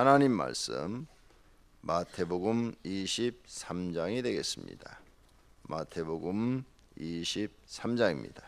하나님 말씀 마태복음 23장이 되겠습니다. 마태복음 23장입니다.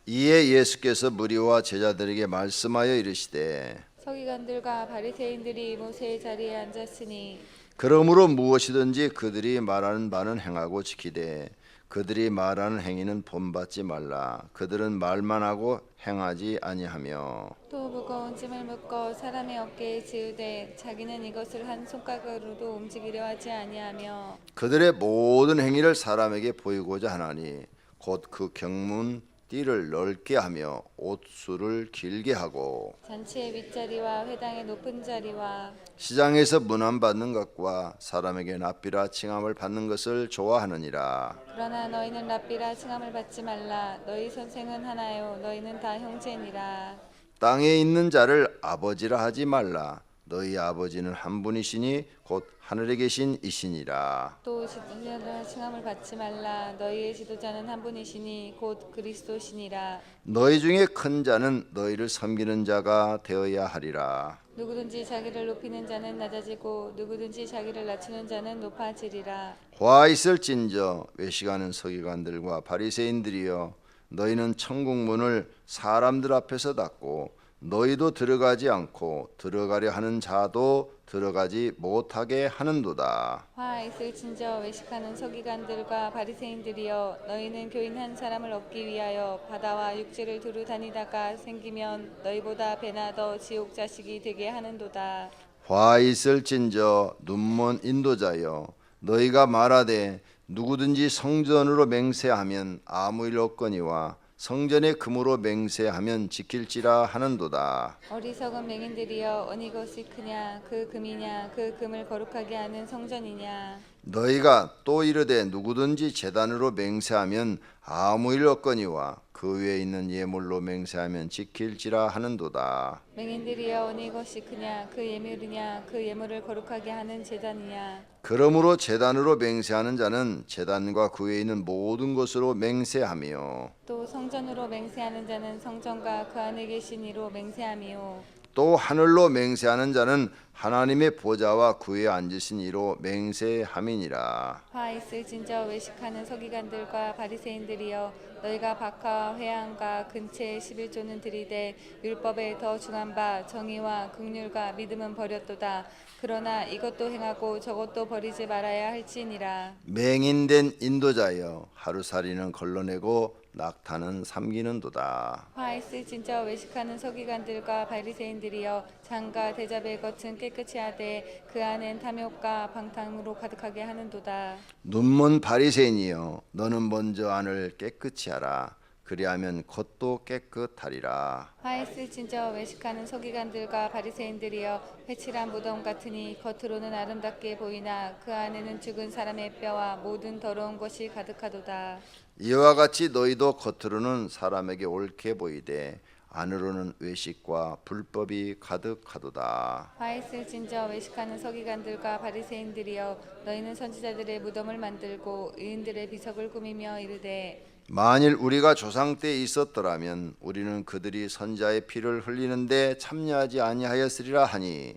이에 예수께서 무리와 제자들에게 말씀하여 이르시되 서기관들과 바리새인들이 모세의 자리에 앉았으니 그러므로 무엇이든지 그들이 말하는 바는 행하고 지키되 그들이 말하는 행위는 본받지 말라. 그들은 말만 하고 행하지 아니하며 또 무거운 짐을 묶어 사람의 어깨에 지으되 자기는 이것을 한 손가락으로도 움직이려 하지 아니하며 그들의 모든 행위를 사람에게 보이고자 하나니 곧 그 경문 띠를 넓게 하며 옷수를 길게 하고 잔치의 윗자리와 회당의 높은 자리와 시장에서 문안받는 것과 사람에게 납비라 칭함을 받는 것을 좋아하느니라. 그러나 너희는 랍비라 칭함을 받지 말라. 너희 선생은 하나요 너희는 다 형제니라. 땅에 있는 자를 아버지라 하지 말라. 너희 아버지는 한 분이시니 곧 하늘에 계신 이시니라. 또 지도자라 칭함을 받지 말라. 너희의 지도자는 한 분이시니 곧 그리스도시니라. 너희 중에 큰 자는 너희를 섬기는 자가 되어야 하리라. 누구든지 자기를 높이는 자는 낮아지고 누구든지 자기를 낮추는 자는 높아지리라. 화 있을진저 외식하는 서기관들과 바리새인들이여, 너희는 천국 문을 사람들 앞에서 닫고 너희도 들어가지 않고 들어가려 하는 자도 들어가지 못하게 하는도다. 화 있을진저 외식하는 서기관들과 바리새인들이여 너희는 교인 한 사람을 얻기 위하여 바다와 육지를 두루 다니다가 생기면 너희보다 배나 더 지옥 자식이 되게 하는도다. 화 있을진저 눈먼 인도자여, 너희가 말하되 누구든지 성전으로 맹세하면 아무 일 없거니와 성전의 금으로 맹세하면 지킬지라 하는도다. 어리석은 맹인들이여 어느 것이 크냐 그 금이냐 그 금을 거룩하게 하는 성전이냐. 너희가 또 이르되 누구든지 제단으로 맹세하면 아무 일 없거니와 그 위에 있는 예물로 맹세하면 지킬지라 하는도다. 맹인들이여 어느 것이 크냐 그 예물이냐 그 예물을 거룩하게 하는 제단이냐. 그러므로 제단으로 맹세하는 자는 제단과 그 위에 있는 모든 것으로 맹세하며 또 성전으로 맹세하는 자는 성전과 그 안에 계신 이로 맹세하며 또 하늘로 맹세하는 자는 하나님의 보좌와 그 위에 앉으신 이로 맹세함이니라. 화 있을진저 외식하는 서기관들과 바리새인들이여 너희가 박하와 회양과 근체의 11조는 들이되 율법에 더 중한 바 정의와 긍휼과 믿음은 버렸도다. 그러나 이것도 행하고 저것도 버리지 말아야 할지니라. 맹인된 인도자여, 하루살이는 걸러내고 낙타는 삼기는도다. 화 있을진저 외식하는 서기관들과 바리새인들이여 장과 대접의 겉은 깨끗이 하되 그 안엔 탐욕과 방탕으로 가득하게 하는도다. 눈먼 바리새인이여, 너는 먼저 안을 깨끗이 하라. 그리하면 겉도 깨끗하리라. 화 있을진저 외식하는 서기관들과 바리새인들이여 회칠한 무덤 같으니 겉으로는 아름답게 보이나 그 안에는 죽은 사람의 뼈와 모든 더러운 것이 가득하도다. 이와 같이 너희도 겉으로는 사람에게 옳게 보이되 안으로는 외식과 불법이 가득하도다. 화 있을진저 외식하는 서기관들과 바리새인들이여 너희는 선지자들의 무덤을 만들고 의인들의 비석을 꾸미며 이르되 만일 우리가 조상 때 있었더라면 우리는 그들이 선자의 피를 흘리는데 참여하지 아니하였으리라 하니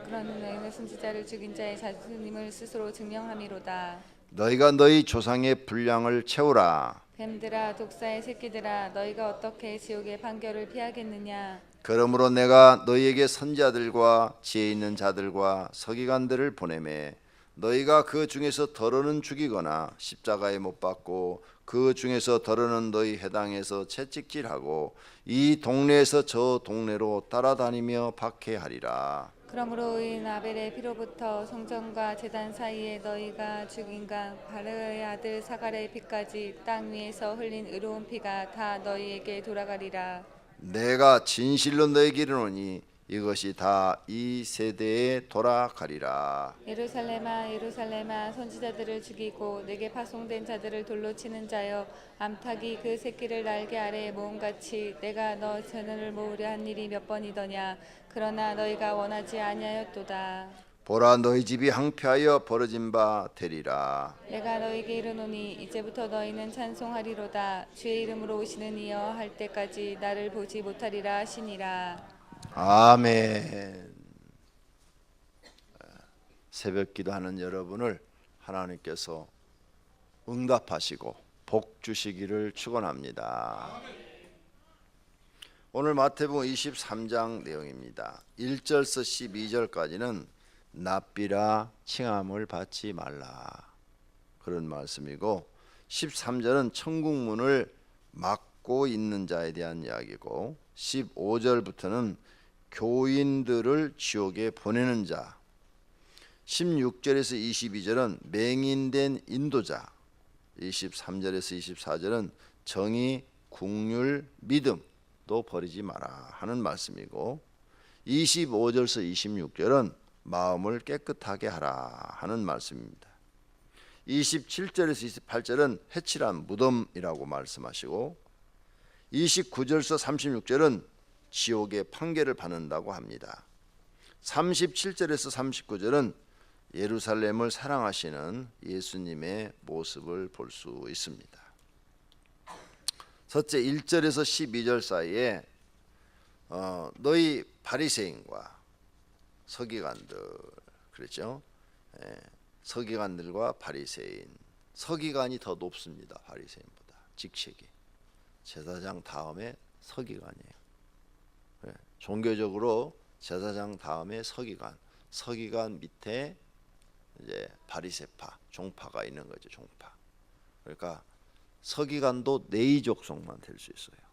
그러나 너희는 선지자를 죽인 자의 자신임을 스스로 증명함이로다. 너희가 너희 조상의 분량을 채우라. 뱀들아 독사의 새끼들아 너희가 어떻게 지옥의 판결을 피하겠느냐. 그러므로 내가 너희에게 선지자들과 지혜 있는 자들과 서기관들을 보내매 너희가 그 중에서 더러는 죽이거나 십자가에 못 박고 그 중에서 더러는 너희 해당에서 채찍질하고 이 동네에서 저 동네로 따라다니며 박해하리라. 그러므로 의인 아벨의 피로부터 성전과 제단 사이에 너희가 죽인 각 바르의 아들 사갈의 피까지 땅 위에서 흘린 의로운 피가 다 너희에게 돌아가리라. 내가 진실로 너희에게 이르노니 이것이 다 이 세대에 돌아가리라. 예루살렘아 예루살렘아 선지자들을 죽이고 내게 파송된 자들을 돌로 치는 자여 암탉이 그 새끼를 날개 아래에 모음같이 내가 너 자녀를 모으려 한 일이 몇 번이더냐. 그러나 너희가 원하지 아니하였도다. 보라 너희 집이 항폐하여 벌어진 바 되리라. 내가 너에게 이르노니 이제부터 너희는 찬송하리로다. 주의 이름으로 오시는 이여 할 때까지 나를 보지 못하리라 하시니라. 아멘. 새벽 기도하는 여러분을 하나님께서 응답하시고 복 주시기를 축원합니다. 오늘 마태복음 23장 내용입니다. 1절에서 12절까지는 납비라 칭함을 받지 말라 그런 말씀이고, 13절은 천국문을 막고 있는 자에 대한 이야기고, 15절부터는 교인들을 지옥에 보내는 자, 16절에서 22절은 맹인된 인도자, 23절에서 24절은 정의, 국률, 믿음도 버리지 마라 하는 말씀이고, 25절에서 26절은 마음을 깨끗하게 하라 하는 말씀입니다. 27절에서 28절은 해칠한 무덤이라고 말씀하시고, 29절에서 36절은 지옥의 판결을 받는다고 합니다. 37절에서 39절은 예루살렘을 사랑하시는 예수님의 모습을 볼 수 있습니다. 첫째, 1절에서 12절 사이에 너희 바리새인과 서기관들, 그랬죠? 서기관들과 바리새인, 서기관이 더 높습니다. 바리새인보다 직책이. 제사장 다음에 서기관이에요. 종교적으로 제사장 다음에 서기관, 서기관 밑에 이제 바리새파, 종파가 있는 거죠. 종파. 그러니까 서기관도 레위 족속만 될 수 있어요.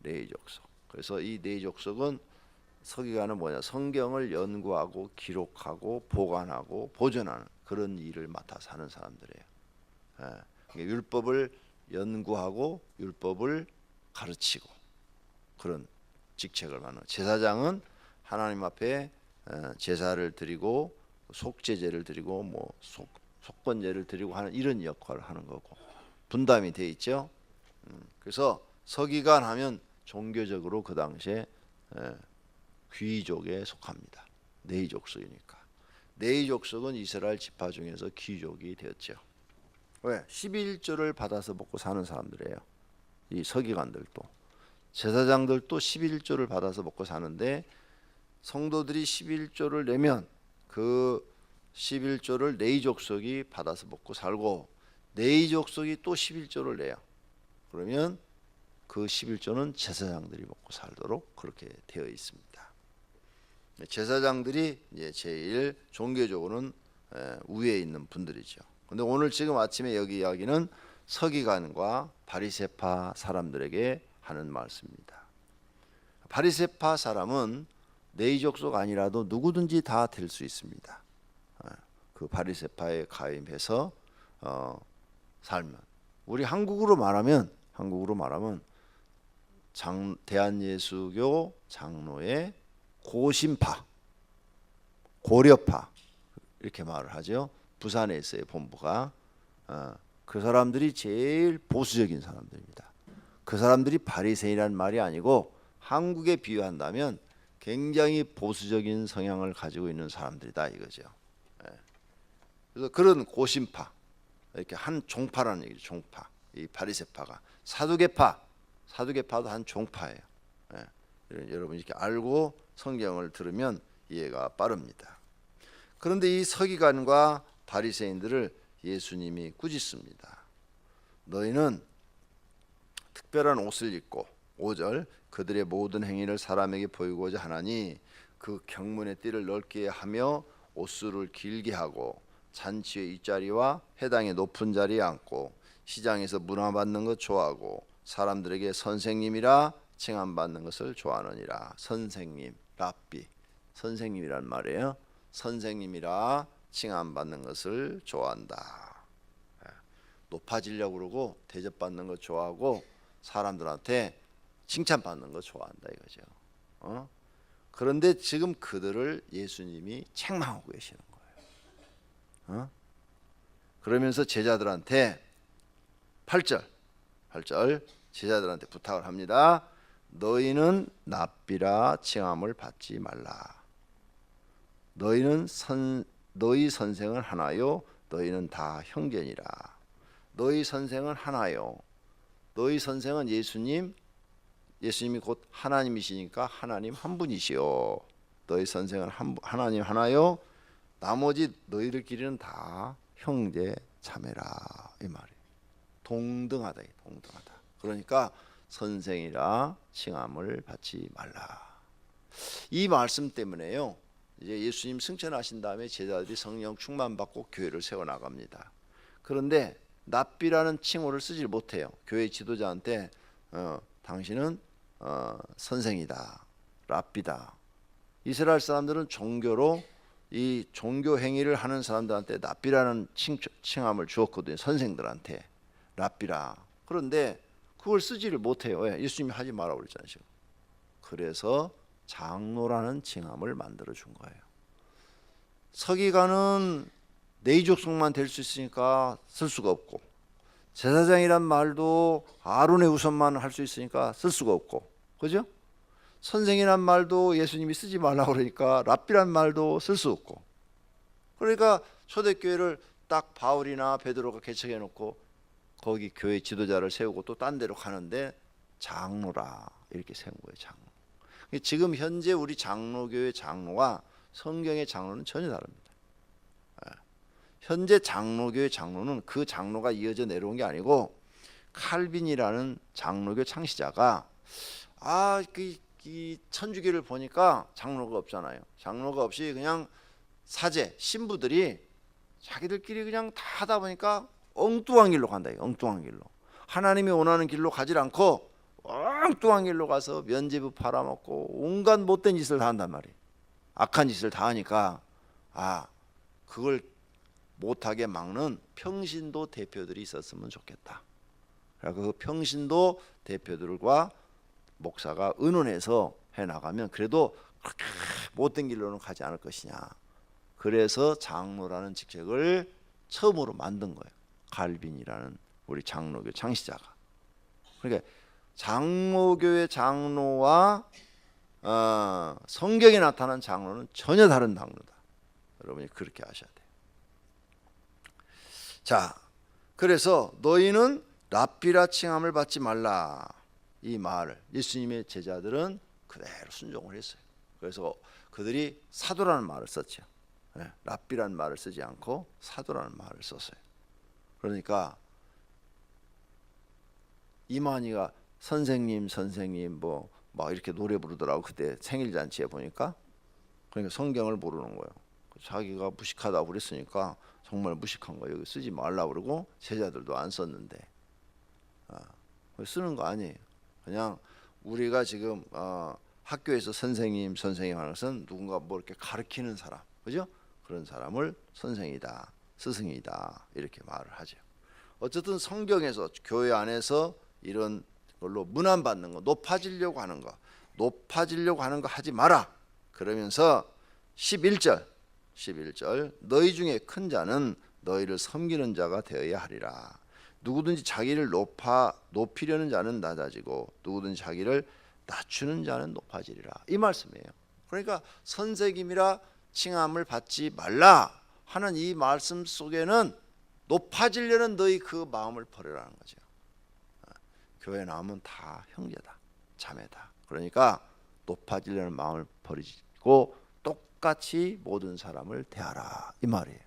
레위 족속. 그래서 이 레위 족속은, 서기관은 뭐냐? 성경을 연구하고 기록하고 보관하고 보존하는 그런 일을 맡아서 하는 사람들이에요. 그러니까 율법을 연구하고 율법을 가르치고 그런 직책을 맡는. 제사장은 하나님 앞에 제사를 드리고 속죄제를 드리고 뭐 속건제를 드리고 하는 이런 역할을 하는 거고, 분담이 돼 있죠. 그래서 서기관 하면 종교적으로 그 당시에 귀족에 속합니다. 레위 족속이니까. 레위 족속은 이스라엘 지파 중에서 귀족이 되었죠. 왜? 11조를 받아서 먹고 사는 사람들이에요. 이 서기관들도, 제사장들도 11조를 받아서 먹고 사는데, 성도들이 11조를 내면 그 11조를 레위 족속이 받아서 먹고 살고, 레위 족속이 또 11조를 내요. 그러면 그 11조는 제사장들이 먹고 살도록 그렇게 되어 있습니다. 제사장들이 이제 제일 종교적으로는 우위에 있는 분들이죠. 근데 오늘 지금 아침에 여기 이야기는 서기관과 바리새파 사람들에게 하는 말씀입니다. 바리새파 사람은 레위 족속 아니라도 누구든지 다 될 수 있습니다. 그 바리새파에 가입해서 살면, 우리 한국으로 말하면 대한예수교 장로의 고심파, 고려파 이렇게 말을 하죠. 부산에 있어요, 본부가. 그 사람들이 제일 보수적인 사람들입니다. 그 사람들이 바리새인이라는 말이 아니고 한국에 비유한다면 굉장히 보수적인 성향을 가지고 있는 사람들이다 이거죠. 그래서 그런 고심파, 이렇게 한 종파라는 얘기죠. 종파. 이 바리새파가 사두개파도 한 종파예요. 여러분 이렇게 알고 성경을 들으면 이해가 빠릅니다. 그런데 이 서기관과 바리새인들을 예수님이 꾸짖습니다. 너희는 특별한 옷을 입고, 5절, 그들의 모든 행위를 사람에게 보이고자 하나니 그 경문의 띠를 넓게 하며 옷수를 길게 하고 잔치의 윗자리와 회당의 높은 자리에 앉고 시장에서 문화받는 것 좋아하고 사람들에게 선생님이라 칭함받는 것을 좋아하느니라. 선생님, 랍비, 선생님이란 말이에요. 선생님이라 칭함받는 것을 좋아한다. 높아지려고 그러고 대접받는 것 좋아하고 사람들한테 칭찬받는 거 좋아한다 이거죠. 그런데 지금 그들을 예수님이 책망하고 계시는 거예요. 그러면서 제자들한테 8절 제자들한테 부탁을 합니다. 너희는 납비라 칭함을 받지 말라. 너희 선생은 하나요 너희는 다 형제니라. 너희 선생은 하나요. 너희 선생은 예수님이 곧 하나님이시니까 하나님 한 분이시요. 너희 선생은 하나님 하나요. 나머지 너희들끼리는 다 형제 자매라 이 말이에요. 동등하다. 그러니까 선생이라 칭함을 받지 말라. 이 말씀 때문에요. 이제 예수님 승천하신 다음에 제자들이 성령 충만 받고 교회를 세워 나갑니다. 그런데 랍비라는 칭호를 쓰지 못해요. 교회 지도자한테 당신은 선생이다, 랍비다. 이스라엘 사람들은 종교로 이 종교 행위를 하는 사람들한테 랍비라는 칭함을 주었거든요. 선생들한테 랍비라. 그런데 그걸 쓰지를 못해요. 왜? 예수님이 하지 말라고 그랬잖아요. 그래서 장로라는 칭함을 만들어 준 거예요. 서기관은 네 족속만 될 수 있으니까 쓸 수가 없고, 제사장이란 말도 아론의 후손만 할 수 있으니까 쓸 수가 없고, 그죠? 선생이란 말도 예수님이 쓰지 말라고 그러니까 랍비란 말도 쓸 수 없고, 그러니까 초대교회를 딱 바울이나 베드로가 개척해 놓고 거기 교회 지도자를 세우고 또 딴 데로 가는데 장로라 이렇게 세운 거예요. 장로. 지금 현재 우리 장로교회 장로와 성경의 장로는 전혀 다릅니다. 현재 장로교회 장로는 그 장로가 이어져 내려온 게 아니고 칼빈이라는 장로교 창시자가 이 천주교를 보니까 장로가 없잖아요. 장로가 없이 그냥 사제 신부들이 자기들끼리 그냥 다 하다 보니까 엉뚱한 길로 간다. 엉뚱한 길로 하나님이 원하는 길로 가지 않고 엉뚱한 길로 가서 면죄부 팔아먹고 온갖 못된 짓을 다 한단 말이에요. 악한 짓을 다 하니까 그걸 못하게 막는 평신도 대표들이 있었으면 좋겠다. 그래서 그 평신도 대표들과 목사가 의논해서 해나가면 그래도 그렇게 못된 길로는 가지 않을 것이냐. 그래서 장로라는 직책을 처음으로 만든 거예요. 갈빈이라는 우리 장로교 창시자가. 그러니까 장로교의 장로와 성경에 나타난 장로는 전혀 다른 장로다. 여러분이 그렇게 아셔야 돼요. 자, 그래서 너희는 랍비라 칭함을 받지 말라. 이 말을 예수님의 제자들은 그대로 순종을 했어요. 그래서 그들이 사도라는 말을 썼죠. 랍비라는 말을 쓰지 않고 사도라는 말을 썼어요. 그러니까 이만희가 선생님 뭐 막 이렇게 노래 부르더라고. 그때 생일 잔치에 보니까. 그러니까 성경을 모르는 거예요. 자기가 무식하다고 그랬으니까 정말 무식한 거 여기 쓰지 말라고 그러고 제자들도 안 썼는데 쓰는 거 아니에요. 그냥 우리가 지금 학교에서 선생님 하는 것은 누군가 뭐 이렇게 가르치는 사람, 그죠? 그런 사람을 선생이다, 스승이다 이렇게 말을 하죠. 어쨌든 성경에서 교회 안에서 이런 걸로 문안받는 거, 높아지려고 하는 거 하지 마라. 그러면서 11절 너희 중에 큰 자는 너희를 섬기는 자가 되어야 하리라. 누구든지 자기를 높이려는 자는 낮아지고 누구든지 자기를 낮추는 자는 높아지리라. 이 말씀이에요. 그러니까 선생님이라 칭함을 받지 말라 하는 이 말씀 속에는 높아지려는 너희 그 마음을 버리라는 거죠. 교회 나오면 다 형제다, 자매다. 그러니까 높아지려는 마음을 버리고 똑같이 모든 사람을 대하라 이 말이에요.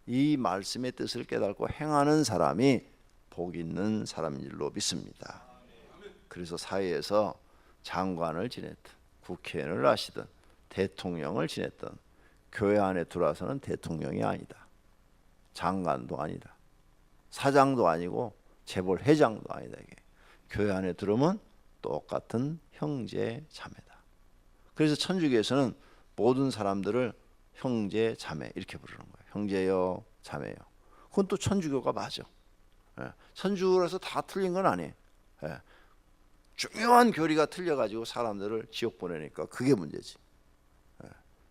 이 말씀의 뜻을 깨닫고 행하는 사람이 복 있는 사람인 줄로 믿습니다. 그래서 사회에서 장관을 지냈든 국회의원을 하시든 대통령을 지냈든 교회 안에 들어와서는 대통령이 아니다, 장관도 아니다, 사장도 아니고 재벌 회장도 아니다. 이게 교회 안에 들어오면 똑같은 형제 자매다. 그래서 천주교에서는 모든 사람들을 형제 자매 이렇게 부르는 거예요. 형제요, 자매요. 그건 또 천주교가 맞아. 천주교라서 다 틀린 건 아니에요. 중요한 교리가 틀려가지고 사람들을 지옥 보내니까 그게 문제지.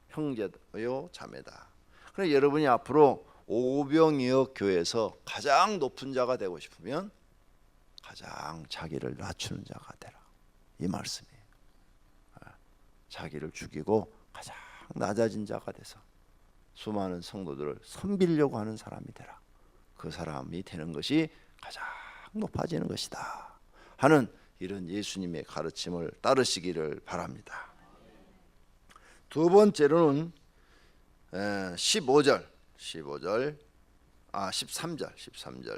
형제요, 자매다. 그래서 여러분이 앞으로 오병이어 교회에서 가장 높은 자가 되고 싶으면 가장 자기를 낮추는 자가 되라. 이 말씀이에요. 자기를 죽이고 가장 낮아진 자가 돼서 수많은 성도들을 섬기려고 하는 사람이 되라. 그 사람이 되는 것이 가장 높아지는 것이다 하는 이런 예수님의 가르침을 따르시기를 바랍니다. 두 번째로는 13절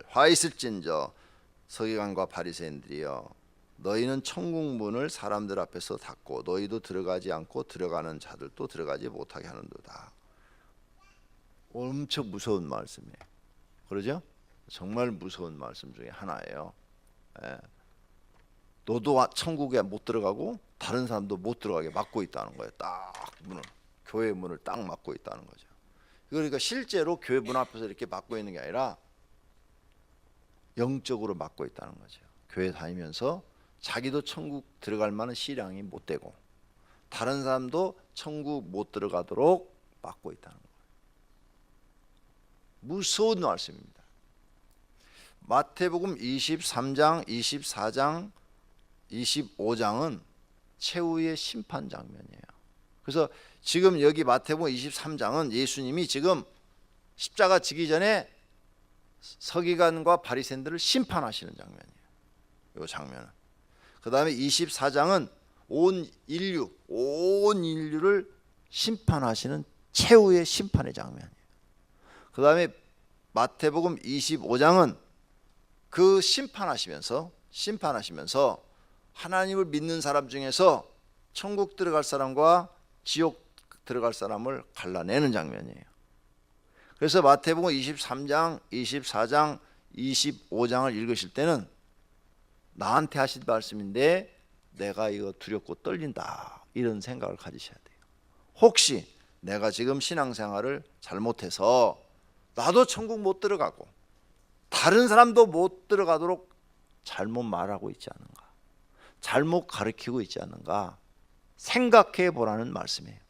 화 있을진저 서기관과 바리새인들이여 너희는 천국 문을 사람들 앞에서 닫고 너희도 들어가지 않고 들어가는 자들도 들어가지 못하게 하는도다. 엄청 무서운 말씀이에요. 그러죠? 정말 무서운 말씀 중에 하나예요. 너도 천국에 못 들어가고 다른 사람도 못 들어가게 막고 있다는 거예요. 딱 문을, 교회 문을 딱 막고 있다는 거죠. 그러니까 실제로 교회 문 앞에서 이렇게 막고 있는 게 아니라 영적으로 막고 있다는 거죠. 교회 다니면서 자기도 천국 들어갈 만한 신앙이 못 되고 다른 사람도 천국 못 들어가도록 막고 있다는 거예요. 무서운 말씀입니다. 마태복음 23장, 24장, 25장은 최후의 심판 장면이에요. 그래서 지금 여기 마태복음 23장은 예수님이 지금 십자가 지기 전에 서기관과 바리새인들을 심판하시는 장면이에요. 이 장면은. 그 다음에 24장은 온 인류를 심판하시는 최후의 심판의 장면이에요. 그 다음에 마태복음 25장은 그 심판하시면서 하나님을 믿는 사람 중에서 천국 들어갈 사람과 지옥 들어갈 사람을 갈라내는 장면이에요. 그래서 마태복음 23장, 24장, 25장을 읽으실 때는 나한테 하신 말씀인데 내가 이거 두렵고 떨린다 이런 생각을 가지셔야 돼요. 혹시 내가 지금 신앙생활을 잘못해서 나도 천국 못 들어가고 다른 사람도 못 들어가도록 잘못 말하고 있지 않은가, 잘못 가르치고 있지 않은가 생각해 보라는 말씀이에요.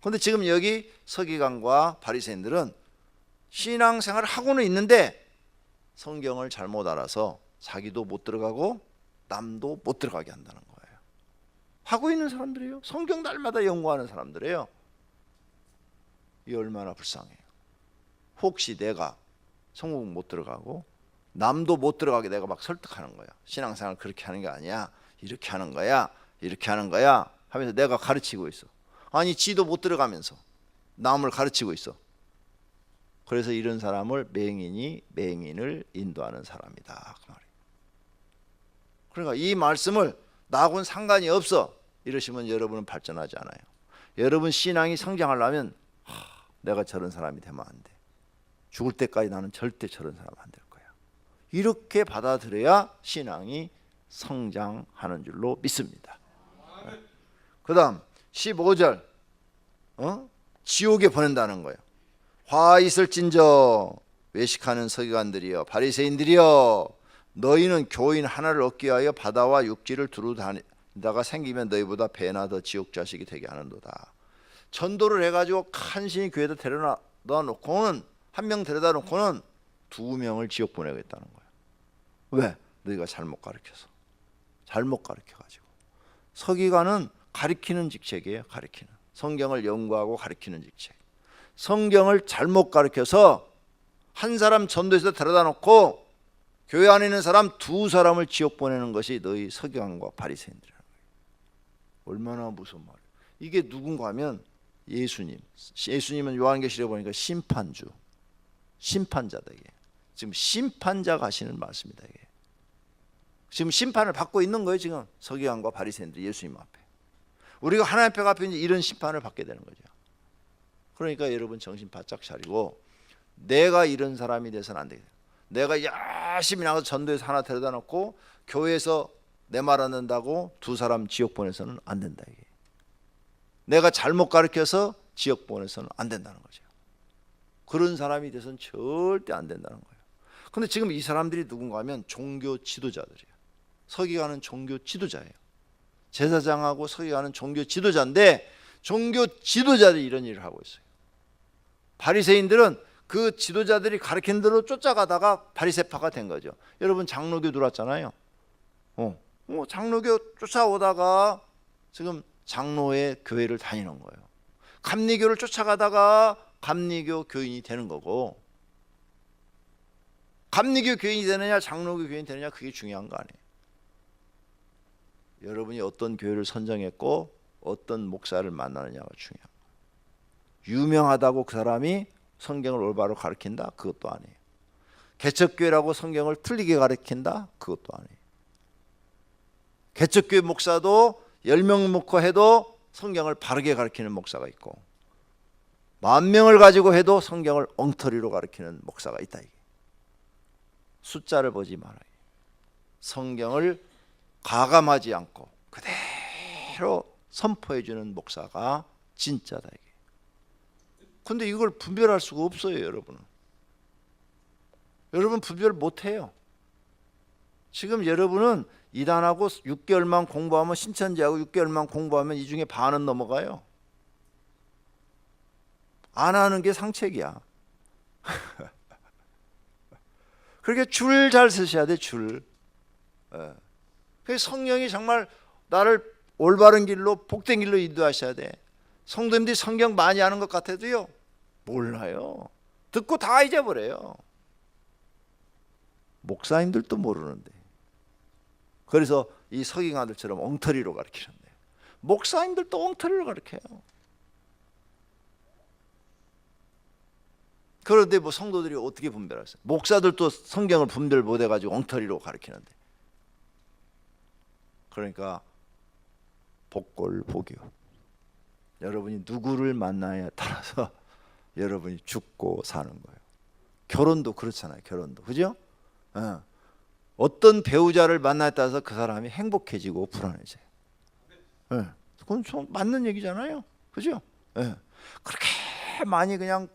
그런데 지금 여기 서기관과 바리새인들은 신앙생활을 하고는 있는데 성경을 잘못 알아서 자기도 못 들어가고 남도 못 들어가게 한다는 거예요. 하고 있는 사람들이에요. 성경 날마다 연구하는 사람들이에요. 이 얼마나 불쌍해요. 혹시 내가 천국 못 들어가고 남도 못 들어가게 내가 막 설득하는 거야. 신앙생활 그렇게 하는 게 아니야. 이렇게 하는 거야. 이렇게 하는 거야 하면서 내가 가르치고 있어. 아니 지도 못 들어가면서 남을 가르치고 있어. 그래서 이런 사람을 맹인이 맹인을 인도하는 사람이다 그 말이에요. 그러니까 이 말씀을 나하고는 상관이 없어 이러시면 여러분은 발전하지 않아요. 여러분 신앙이 성장하려면 내가 저런 사람이 되면 안 돼. 죽을 때까지 나는 절대 저런 사람 안 될 거야. 이렇게 받아들여야 신앙이 성장하는 줄로 믿습니다. 그 다음 15절 지옥에 보낸다는 거예요. 화 있을진저 외식하는 서기관들이여 바리새인들이여 너희는 교인 하나를 얻기 위하여 바다와 육지를 두루 다니다가 생기면 너희보다 배나 더 지옥 자식이 되게 하는도다. 전도를 해가지고 간신히 교회에 데려다 놓고는 한 명 데려다 놓고는 2명을 지옥 보내겠다는 거예요. 왜? 너희가 잘못 가르쳐서. 잘못 가르쳐가지고. 서기관은 가르치는 직책이에요. 가르치는. 성경을 연구하고 가르치는 직책. 성경을 잘못 가르쳐서 한 사람 전도해서 데려다 놓고 교회 안에 있는 사람 2사람을 지옥 보내는 것이 너희 서기관과 바리새인들이라는 거예요. 얼마나 무서운 말이에요. 이게 누군가 하면 예수님. 예수님은 요한계시록에 보니까 심판주, 심판자다. 이게 지금 심판자가 하시는 말씀이다. 이게 지금 심판을 받고 있는 거예요. 지금 서기관과 바리새인들이 예수님 앞에. 우리가 하나님 앞에 이제 이런 심판을 받게 되는 거죠. 그러니까 여러분 정신 바짝 차리고 내가 이런 사람이 돼서는 안 되겠다. 내가 열심히 나가서 전도해서 하나 데려다 놓고 교회에서 내 말 안 듣는다고 2사람 지옥 보내서는 안 된다. 이게 내가 잘못 가르쳐서 지옥 보내서는 안 된다는 거죠. 그런 사람이 돼서는 절대 안 된다는 거예요. 그런데 지금 이 사람들이 누군가 하면 종교 지도자들이에요. 서기관은 종교 지도자예요. 제사장하고 서기관은 종교 지도자인데 종교 지도자들이 이런 일을 하고 있어요. 바리새인들은 그 지도자들이 가르친 대로 쫓아가다가 바리새파가 된 거죠. 여러분 장로교 들어왔잖아요. 장로교 쫓아오다가 지금 장로의 교회를 다니는 거예요. 감리교를 쫓아가다가 감리교 교인이 되는 거고, 감리교 교인이 되느냐 장로교 교인이 되느냐 그게 중요한 거 아니에요. 여러분이 어떤 교회를 선정했고 어떤 목사를 만나느냐가 중요한 거예요. 유명하다고 그 사람이 성경을 올바로 가르친다? 그것도 아니에요. 개척교회라고 성경을 틀리게 가르친다? 그것도 아니에요. 개척교회 목사도 10명 놓고 해도 성경을 바르게 가르치는 목사가 있고, 10,000명을 가지고 해도 성경을 엉터리로 가르치는 목사가 있다. 이게 숫자를 보지 말아요. 성경을 가감하지 않고 그대로 선포해 주는 목사가 진짜다. 이게. 근데 이걸 분별할 수가 없어요, 여러분은. 여러분 분별 못 해요. 지금 여러분은 이단하고 6개월만 공부하면, 신천지하고 6개월만 공부하면 이 중에 반은 넘어가요. 안 하는 게 상책이야. 그렇게 줄 잘 서셔야 돼, 줄. 그래서 성령이 정말 나를 올바른 길로, 복된 길로 인도하셔야 돼. 성도님들이 성경 많이 아는 것 같아도요, 몰라요. 듣고 다 잊어버려요. 목사님들도 모르는데. 그래서 이 서기관들처럼 엉터리로 가르치는데, 목사님들도 엉터리로 가르쳐요. 그런데 뭐 성도들이 어떻게 분별하세요? 목사들도 성경을 분별 못 해가지고 엉터리로 가르치는데. 그러니까 복골복이요. 여러분이 누구를 만나냐에 따라서 여러분이 죽고 사는 거예요. 결혼도 그렇잖아요. 결혼도, 그죠? 어떤 배우자를 만나에 따라서 그 사람이 행복해지고 불안해져요. 그건 좀 맞는 얘기잖아요. 그죠? 그렇게 많이 그냥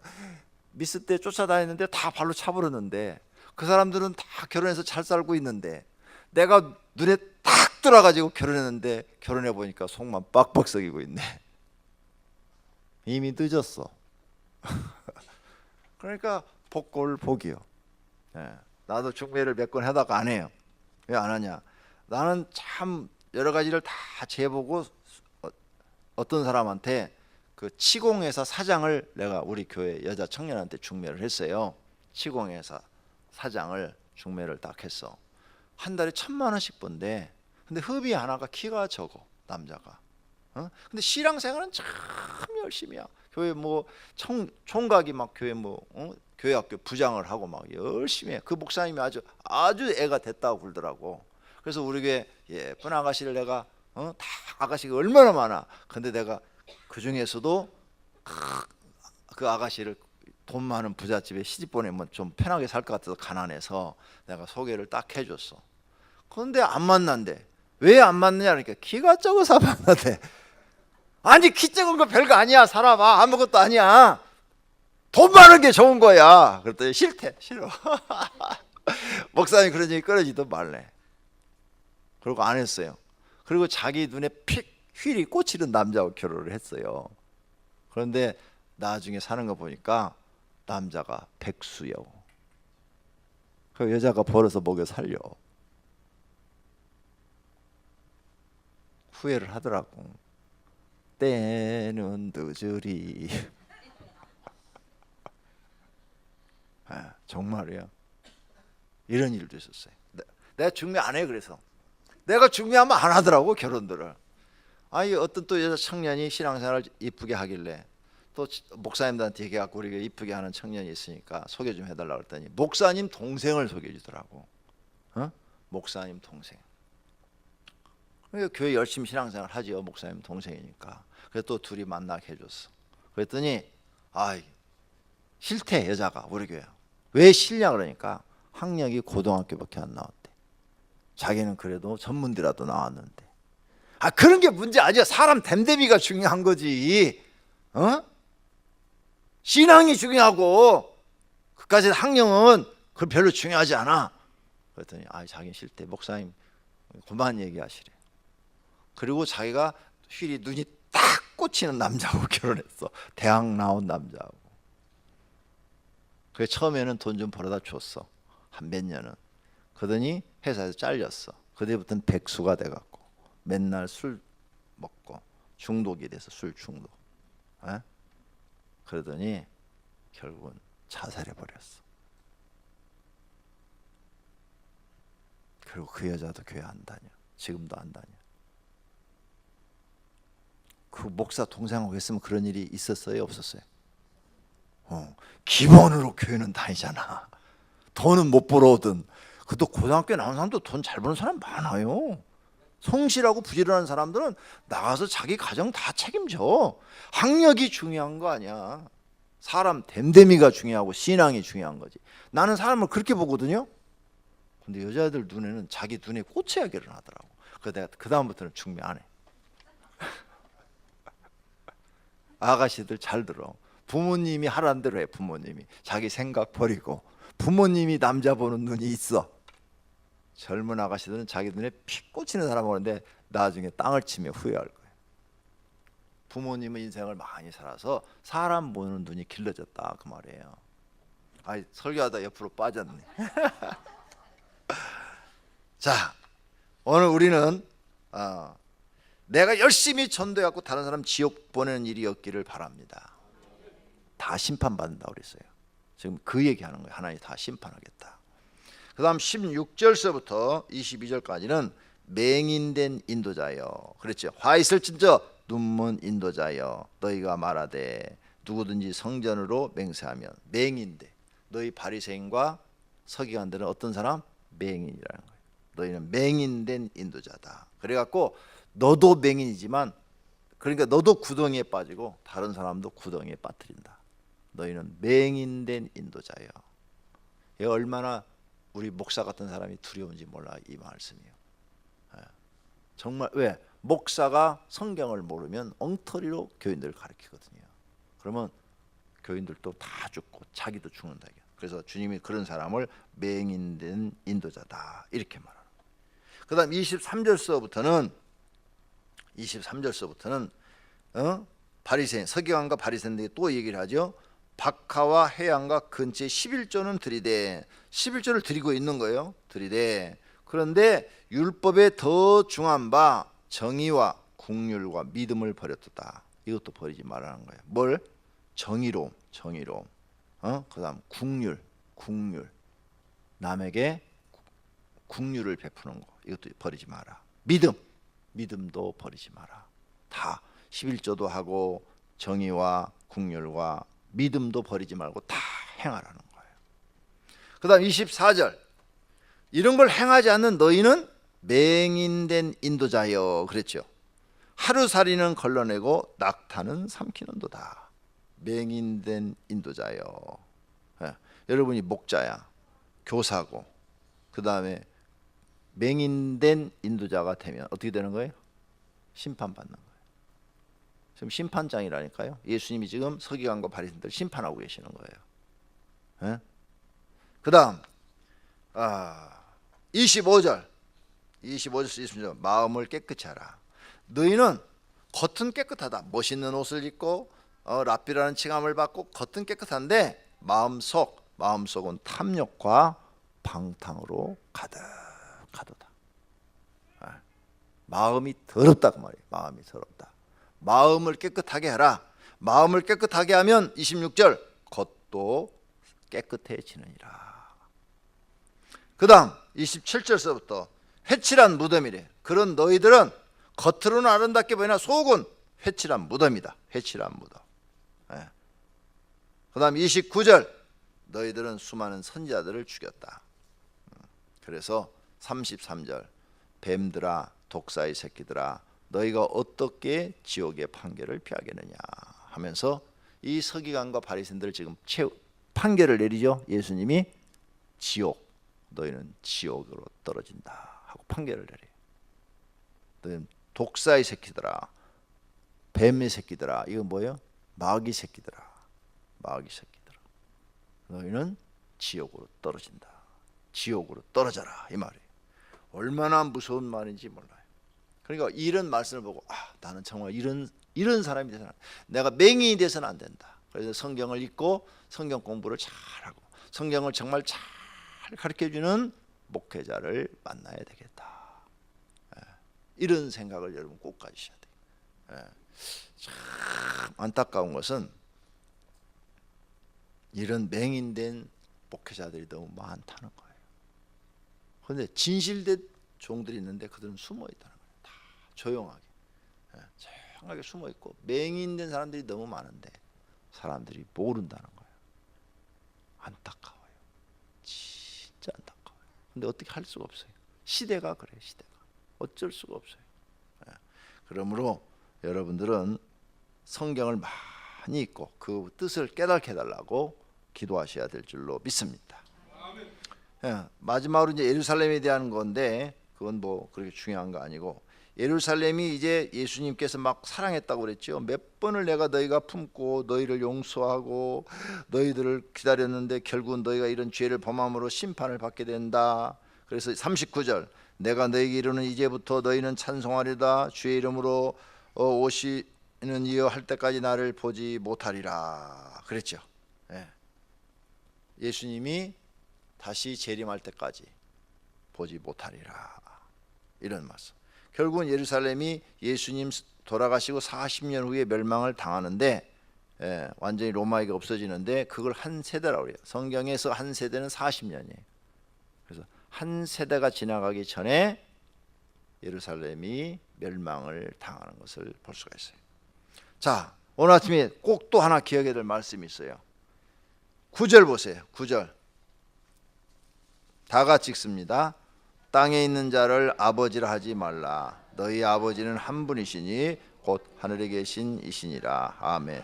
미스 때 쫓아다녔는데 다 발로 차버렸는데, 그 사람들은 다 결혼해서 잘 살고 있는데, 내가 눈에 딱 들어가지고 결혼했는데 결혼해 보니까 속만 빡빡 썩이고 있네. 이미 늦었어. 그러니까 복골복이요. 나도 중매를 몇 건 하다가 안 해요. 왜 안 하냐? 나는 참 여러 가지를 다 재보고 어떤 사람한테 그 치공회사 사장을 내가 우리 교회 여자 청년한테 중매를 했어요. 치공회사 사장을 중매를 딱 했어. 한 달에 1,000,000원씩 번대. 근데 흡이 하나가 키가 적어, 남자가. 근데 신앙생활은 참 열심히야. 교회 뭐 총각이 막 교회 교회 학교 부장을 하고 막 열심히 해. 그 목사님이 아주 애가 됐다고 그러더라고. 그래서 우리 교회 예쁜 아가씨를 내가 다 아가씨가 얼마나 많아. 근데 내가 그 중에서도 그 아가씨를 돈 많은 부잣집에 시집 보내면 좀 편하게 살 것 같아서 가난해서 내가 소개를 딱 해줬어. 그런데 안 만난대. 왜 안 만나냐 그러니까 키가 적어서 안 만나대. 아니 키 적은 거 별거 아니야, 사람아. 아무것도 아니야. 돈 많은 게 좋은 거야. 그랬더니 싫대. 싫어. 목사님 그런 얘기 끊어지도 말래. 그리고 안 했어요. 그리고 자기 눈에 휠이 꽂히는 남자하고 결혼을 했어요. 그런데 나중에 사는 거 보니까 남자가 백수요. 그 여자가 벌어서 먹여 살려. 후회를 하더라고. 때는 늦으리. 정말이야. 이런 일도 있었어요. 내가 중매 안 해. 그래서 내가 중매하면 안 하더라고, 결혼들을. 아니 어떤 또 여자 청년이 신앙생활을 이쁘게 하길래 또 목사님들한테 얘기해갖고 우리가 이쁘게 하는 청년이 있으니까 소개 좀 해달라고 했더니 목사님 동생을 소개해 주더라고. 목사님 동생. 그러니까 교회 열심히 신앙생활 하지요, 목사님 동생이니까. 그래서 또 둘이 만나게 해줬어. 그랬더니 싫대, 여자가 우리 교회. 왜 싫냐 그러니까 학력이 고등학교밖에 안 나왔대. 자기는 그래도 전문대라도 나왔는데. 그런 게 문제 아니야. 사람 됨됨이가 중요한 거지. 신앙이 중요하고 그까지 학력은 그 별로 중요하지 않아. 그랬더니 자기 싫대. 목사님 그만 얘기하시래. 그리고 자기가 휠이 눈이 딱 꽂히는 남자하고 결혼했어. 대학 나온 남자하고. 그래 처음에는 돈 좀 벌어다 줬어. 한 몇 년은. 그러더니 회사에서 잘렸어. 그때부터는 백수가 돼갖고 맨날 술 먹고 중독이 돼서 술 중독. 그러더니 결국은 자살해 버렸어. 그리고 그 여자도 교회 안 다녀. 지금도 안 다녀. 그 목사 동생하고 했으면 그런 일이 있었어요, 없었어요? 기본으로 교회는 다니잖아. 돈은 못 벌어오든. 그것도 고등학교 나온 사람도 돈 잘 버는 사람 많아요. 성실하고 부지런한 사람들은 나가서 자기 가정 다 책임져. 학력이 중요한 거 아니야. 사람 됨됨이가 중요하고 신앙이 중요한 거지. 나는 사람을 그렇게 보거든요. 근데 여자들 눈에는 자기 눈에 꽂혀야 결혼하더라고. 그래서 내가 그 다음부터는 중매 안 해. 아가씨들 잘 들어. 부모님이 하라는 대로 해. 부모님이 자기 생각 버리고. 부모님이 남자 보는 눈이 있어. 젊은 아가씨들은 자기 눈에 피 꽂히는 사람 보는데 나중에 땅을 치며 후회할 거예요. 부모님은 인생을 많이 살아서 사람 보는 눈이 길러졌다 그 말이에요. 아이, 설교하다 옆으로 빠졌네. 자, 오늘 우리는 내가 열심히 전도해갖고 다른 사람 지옥 보내는 일이 없기를 바랍니다. 다 심판받는다고 그랬어요. 지금 그 얘기하는 거예요. 하나님 다 심판하겠다. 그 다음 16절서부터 22절까지는 맹인된 인도자여. 그랬죠. 화 있을진저 눈먼 인도자여 너희가 말하되 누구든지 성전으로 맹세하면. 맹인돼. 너희 바리새인과 서기관들은 어떤 사람? 맹인이라는 거예요. 너희는 맹인된 인도자다. 그래갖고 너도 맹인이지만, 그러니까 너도 구덩이에 빠지고 다른 사람도 구덩이에 빠뜨린다. 너희는 맹인된 인도자여. 이게 얼마나 우리 목사 같은 사람이 두려운지 몰라 이 말씀이요. 정말 왜? 목사가 성경을 모르면 엉터리로 교인들을 가르치거든요. 그러면 교인들도 다 죽고 자기도 죽는다. 그래서 주님이 그런 사람을 맹인된 인도자다 이렇게 말하는 거예요. 그 다음 23절서부터는 바리새인, 서기관과 바리새인들이 또 얘기를 하죠. 박하와 해양과 근처에 11조는 드리되, 11조를 드리고 있는 거예요. 드리되 그런데 율법에 더 중한 바 정의와 국률과 믿음을 버렸다. 이것도 버리지 말라는 거예요. 뭘? 정의로움. 그 다음 국률. 남에게 국률을 베푸는 거. 이것도 버리지 마라. 믿음도 버리지 마라. 다 11조도 하고 정의와 국률과 믿음도 버리지 말고 다 행하라는 거예요. 그 다음 24절. 이런 걸 행하지 않는 너희는 맹인된 인도자여 그랬죠. 하루살이는 걸러내고 낙타는 삼키는도다. 맹인된 인도자여. 여러분이 목자야, 교사고, 그 다음에 맹인된 인도자가 되면 어떻게 되는 거예요? 심판받는 거예요. 지금 심판장이라니까요. 예수님이 지금 서기관과 바리새인들 심판하고 계시는 거예요. 그 다음 25절 25절 마음을 깨끗이 하라. 너희는 겉은 깨끗하다. 멋있는 옷을 입고 랍비라는 칭함을 받고 겉은 깨끗한데 마음속은 탐욕과 방탕으로 가득하도다. 마음이 더럽다 그 말이에요. 마음이 더럽다. 마음을 깨끗하게 하라. 마음을 깨끗하게 하면 26절 겉도 깨끗해지느니라. 그 다음 27절서부터 회칠한 무덤이래. 그런 너희들은 겉으로는 아름답게 보이나 속은 회칠한 무덤이다. 회칠한 무덤. 그 다음 29절 너희들은 수많은 선지자들을 죽였다. 그래서 33절 뱀들아 독사의 새끼들아 너희가 어떻게 지옥의 판결을 피하겠느냐 하면서 이 서기관과 바리새인들을 지금 판결을 내리죠. 예수님이 너희는 지옥으로 떨어진다 하고 판결을 내려요. 너희는 독사의 새끼들아, 뱀의 새끼들아, 이건 뭐예요? 마귀 새끼들아. 너희는 지옥으로 떨어진다. 지옥으로 떨어져라 이 말이에요. 얼마나 무서운 말인지 몰라요. 그러니까 이런 말씀을 보고 나는 정말 이런 사람이 돼서는 내가 맹인이 돼서는 안 된다. 그래서 성경을 읽고 성경 공부를 잘하고 성경을 정말 잘 가르쳐주는 목회자를 만나야 되겠다. 이런 생각을 여러분 꼭 가지셔야 돼요. 참 안타까운 것은 이런 맹인된 목회자들이 너무 많다는 거예요. 그런데 진실된 종들이 있는데 그들은 숨어 있다는 거예요. 다 조용하게, 조용하게 숨어 있고 맹인된 사람들이 너무 많은데 사람들이 모른다는 거예요. 안타까워요. 진짜 안타까워요. 근데 어떻게 할 수가 없어요. 시대가 그래요. 시대가 어쩔 수가 없어요. 그러므로 여러분들은 성경을 많이 읽고 그 뜻을 깨닫게 해달라고 기도하셔야 될 줄로 믿습니다. 마지막으로 이제 예루살렘에 대한 건데 그건 뭐 그렇게 중요한 거 아니고, 예루살렘이 이제 예수님께서 막 사랑했다고 그랬죠. 몇 번을 내가 너희가 품고 너희를 용서하고 너희들을 기다렸는데 결국은 너희가 이런 죄를 범함으로 심판을 받게 된다. 그래서 39절, 내가 너희에게 이르는 이제부터 너희는 찬송하리다. 주의 이름으로 오시는 이여 할 때까지 나를 보지 못하리라 그랬죠. 예수님이 다시 재림할 때까지 보지 못하리라, 이런 말씀. 결국은 예루살렘이 예수님 돌아가시고 40년 후에 멸망을 당하는데, 완전히 로마에게 없어지는데 그걸 한 세대라고 해요. 성경에서 한 세대는 40년이에요. 그래서 한 세대가 지나가기 전에 예루살렘이 멸망을 당하는 것을 볼 수가 있어요. 자, 오늘 아침에 꼭 또 하나 기억해야 될 말씀이 있어요. 9절 보세요. 9절 다 같이 읽습니다. 땅에 있는 자를 아버지라 하지 말라. 너희 아버지는 한 분이시니 곧 하늘에 계신 이시니라. 아멘.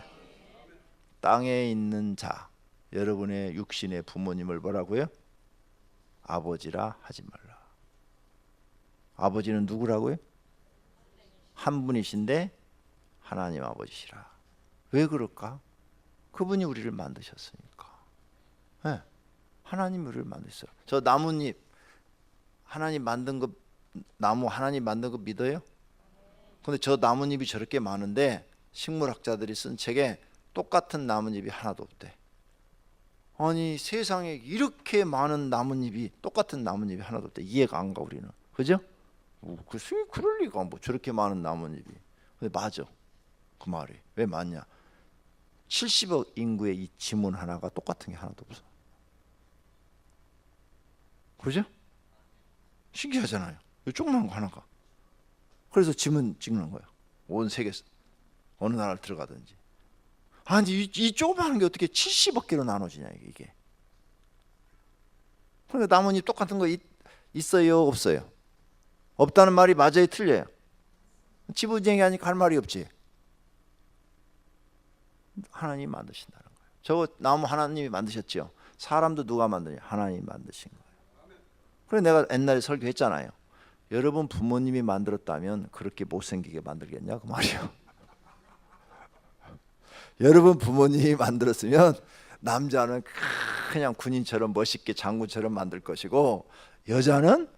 땅에 있는 자, 여러분의 육신의 부모님을 뭐라고요? 아버지라 하지 말라. 아버지는 누구라고요? 한 분이신데 하나님 아버지시라. 왜 그럴까? 그분이 우리를 만드셨으니까. 하나님이 우리를 만드셨어요. 저 나뭇잎 하나님 만든 거, 나무 하나님 만든 거 믿어요? 근데 저 나뭇잎이 저렇게 많은데 식물학자들이 쓴 책에 똑같은 나뭇잎이 하나도 없대. 아니 세상에 이렇게 많은 나뭇잎이, 똑같은 나뭇잎이 하나도 없대. 이해가 안 가 우리는. 그죠? 그럴 리가, 뭐 저렇게 많은 나뭇잎이. 근데 맞아. 그 말이 왜 맞냐? 70억 인구의 이 지문 하나가 똑같은 게 하나도 없어. 그죠? 신기하잖아요. 이 조그만 거 하나가. 그래서 지문 찍는 거예요. 온 세계 어느 나라를 들어가든지. 아니 이 조그만 게 어떻게 70억 개로 나눠지냐 이게. 그러니까 나뭇잎 똑같은 거 있어요 없어요? 없다는 말이 맞아요 틀려요? 지부쟁이 하니까 할 말이 없지. 하나님이 만드신다는 거예요. 저거 나무 하나님이 만드셨죠. 사람도 누가 만드냐? 하나님이 만드신 거예요. 그래서 내가 옛날에 설교했잖아요. 여러분 부모님이 만들었다면 그렇게 못생기게 만들겠냐 그 말이에요. 여러분 부모님이 만들었으면 남자는 그냥 군인처럼 멋있게 장군처럼 만들 것이고 여자는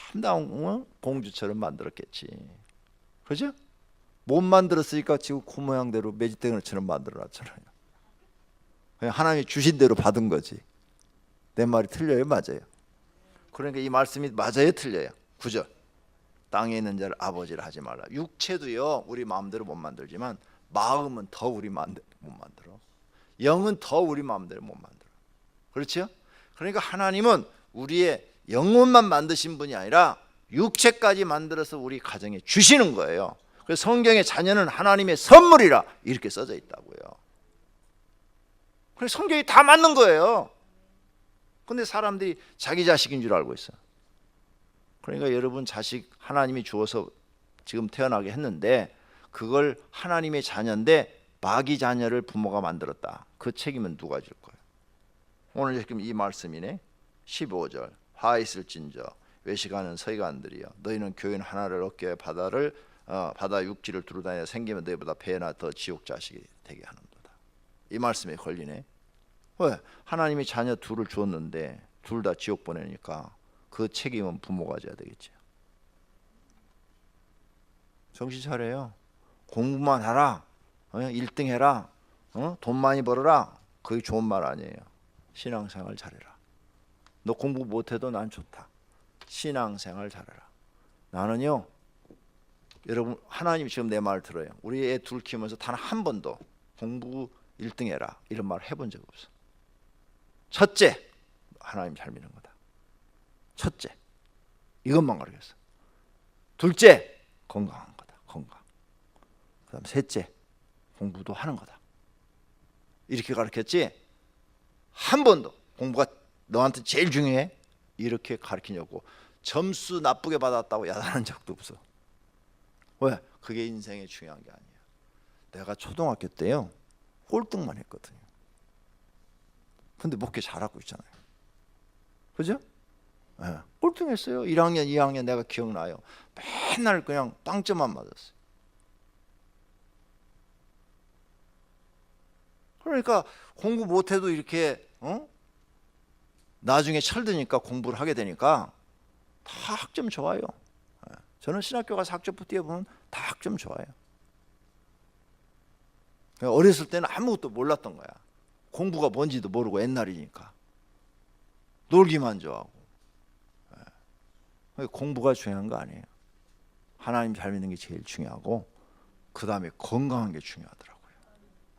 아름다운 공주처럼 만들었겠지. 그죠? 못 만들었으니까 지금 그 모양대로 매직대기처럼 만들어놨잖아요. 그냥 하나님이 주신 대로 받은 거지. 내 말이 틀려요? 맞아요? 그러니까 이 말씀이 맞아요? 틀려요? 9절 땅에 있는 자를 아버지라 하지 말라. 육체도요 우리 마음대로 못 만들지만 마음은 더 우리 마음대로 못 만들어. 영은 더 우리 마음대로 못 만들어. 그렇죠? 그러니까 하나님은 우리의 영혼만 만드신 분이 아니라 육체까지 만들어서 우리 가정에 주시는 거예요. 그래서 성경의 자녀는 하나님의 선물이라 이렇게 써져 있다고요. 그래서 성경이 다 맞는 거예요. 근데 사람들이 자기 자식인 줄 알고 있어요. 그러니까 여러분 자식 하나님이 주어서 지금 태어나게 했는데 그걸 하나님의 자녀인데 마귀 자녀를 부모가 만들었다. 그 책임은 누가 질 거예요? 오늘 지금 이 말씀이네. 15절 화 있을진저 외식하는 서기관들이여 너희는 교인 하나를 얻게 바다 육지를 두루다니며 생기면 너희보다 배나 더 지옥 자식이 되게 하는도다. 이 말씀에 걸리네. 왜? 하나님이 자녀 둘을 주었는데 둘 다 지옥 보내니까 그 책임은 부모가 져야 되겠죠. 정신 차려요. 공부만 하라, 1등 해라, 돈 많이 벌어라. 그게 좋은 말 아니에요. 신앙생활 잘해라. 너 공부 못해도 난 좋다. 신앙생활 잘해라. 나는요 여러분 하나님이 지금 내 말 들어요. 우리 애 둘 키우면서 단 한 번도 공부 1등 해라 이런 말 해본 적 없어. 첫째, 하나님 잘 믿는 거다. 첫째, 이것만 가르쳤어. 둘째, 건강한 거다. 건강. 그다음 셋째, 공부도 하는 거다. 이렇게 가르쳤지 한 번도 공부가 너한테 제일 중요해 이렇게 가르치냐고 점수 나쁘게 받았다고 야단한 적도 없어. 왜? 그게 인생에 중요한 게 아니야. 내가 초등학교 때요 꼴등만 했거든요. 근데 목회 잘하고 있잖아요. 그죠? 네. 꼴등했어요. 1학년 2학년 내가 기억나요. 맨날 그냥 빵점만 맞았어요. 그러니까 공부 못해도 이렇게 나중에 철드니까 공부를 하게 되니까 다 학점 좋아요. 저는 신학교 가서 학점부 띄워보면 다 학점 좋아요. 어렸을 때는 아무것도 몰랐던 거야. 공부가 뭔지도 모르고 옛날이니까 놀기만 좋아하고. 공부가 중요한 거 아니에요. 하나님 잘 믿는 게 제일 중요하고 그 다음에 건강한 게 중요하더라고요.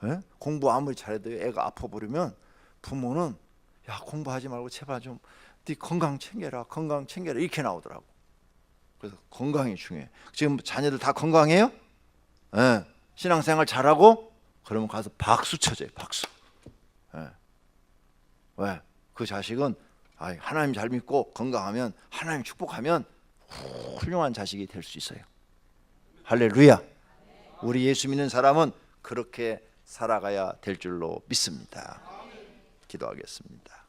예? 공부 아무리 잘해도 애가 아파버리면 부모는 야 공부하지 말고 제발 좀 네 건강 챙겨라 건강 챙겨라 이렇게 나오더라고. 그래서 건강이 중요해. 지금 자녀들 다 건강해요? 예. 신앙생활 잘하고 그러면 가서 박수 쳐줘요. 박수. 예. 왜? 그 자식은 하나님 잘 믿고 건강하면 하나님 축복하면 훌륭한 자식이 될 수 있어요. 할렐루야. 우리 예수 믿는 사람은 그렇게 살아가야 될 줄로 믿습니다. 기도하겠습니다.